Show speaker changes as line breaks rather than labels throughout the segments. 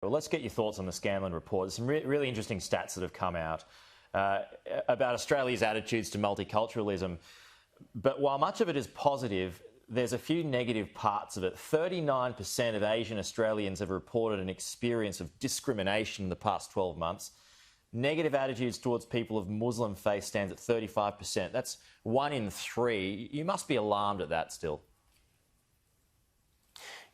Well, let's get your thoughts on the Scanlon report. There's some really interesting stats that have come out about Australia's attitudes to multiculturalism. But while much of it is positive, there's a few negative parts of it. 39% of Asian Australians have reported an experience of discrimination in the past 12 months. Negative attitudes towards people of Muslim faith stands at 35%. That's 1 in 3. You must be alarmed at that still.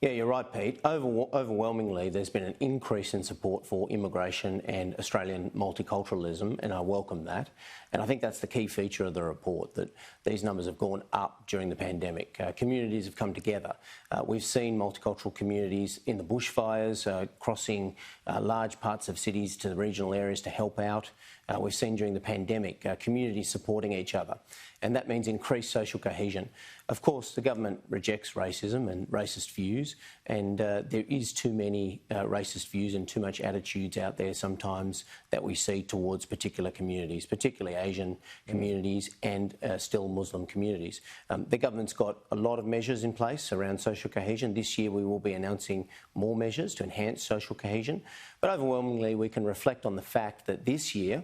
Yeah, you're right, Pete. Overwhelmingly, there's been an increase in support for immigration and Australian multiculturalism, and I welcome that. And I think that's the key feature of the report, that these numbers have gone up during the pandemic. Communities have come together. We've seen multicultural communities in the bushfires, crossing large parts of cities to the regional areas to help out. We've seen during the pandemic communities supporting each other, and that means increased social cohesion. Of course, the government rejects racism and racist views, and there is too many racist views and too much attitudes out there sometimes that we see towards particular communities, particularly Asian communities and still Muslim communities. The government's got a lot of measures in place around social cohesion. This year we will be announcing more measures to enhance social cohesion, but overwhelmingly we can reflect on the fact that this year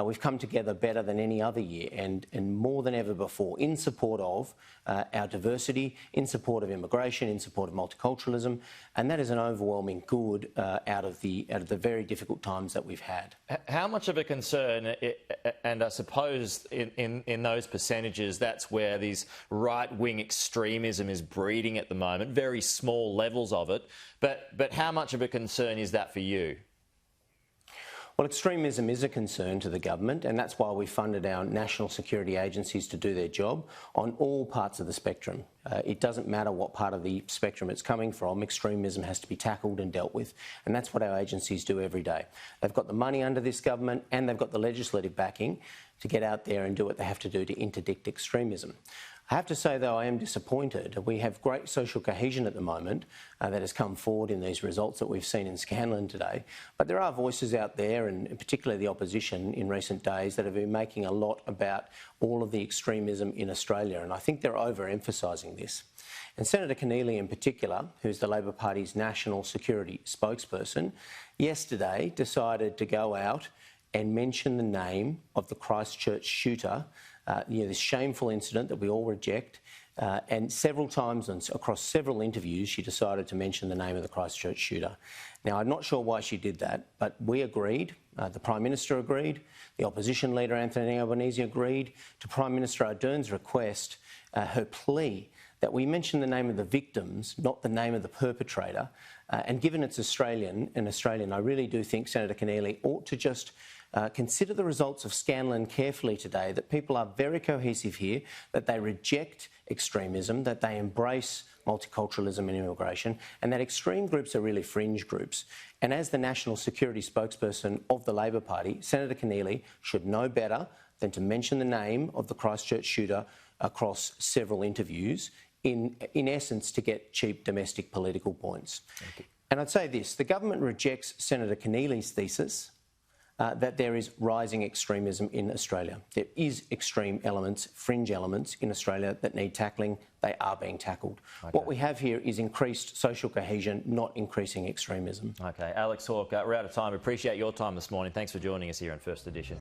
we've come together better than any other year and more than ever before in support of our diversity, in support of immigration, in support of multiculturalism, and that is an overwhelming good out of the very difficult times that we've had.
How much of a concern, and I suppose in those percentages, that's where these right-wing extremism is breeding at the moment, very small levels of it, but how much of a concern is that for you?
Well, extremism is a concern to the government, and that's why we funded our national security agencies to do their job on all parts of the spectrum. It doesn't matter what part of the spectrum it's coming from, extremism has to be tackled and dealt with, and that's what our agencies do every day. They've got the money under this government and they've got the legislative backing to get out there and do what they have to do to interdict extremism. I have to say, though, I am disappointed. We have great social cohesion at the moment that has come forward in these results that we've seen in Scanlon today. But there are voices out there, and particularly the opposition in recent days, that have been making a lot about all of the extremism in Australia, and I think they're overemphasising this. And Senator Keneally in particular, who's the Labor Party's national security spokesperson, yesterday decided to go out and mention the name of the Christchurch shooter, this shameful incident that we all reject, and several times and across several interviews she decided to mention the name of the Christchurch shooter. Now, I'm not sure why she did that, but we agreed, the Prime Minister agreed, the Opposition Leader Anthony Albanese agreed to Prime Minister Ardern's request, her plea that we mention the name of the victims, not the name of the perpetrator. And given it's Australian, I really do think Senator Keneally ought to just consider the results of Scanlon carefully today, that people are very cohesive here, that they reject extremism, that they embrace multiculturalism and immigration, and that extreme groups are really fringe groups. And as the national security spokesperson of the Labor Party, Senator Keneally should know better than to mention the name of the Christchurch shooter across several interviews, in essence to get cheap domestic political points. And I'd say this, the government rejects Senator Keneally's thesis that there is rising extremism in Australia. There is extreme elements, fringe elements in Australia that need tackling. They are being tackled. Okay. What we have here is increased social cohesion, not increasing extremism.
Okay, Alex Hawke, we're out of time. Appreciate your time this morning. Thanks for joining us here on First Edition.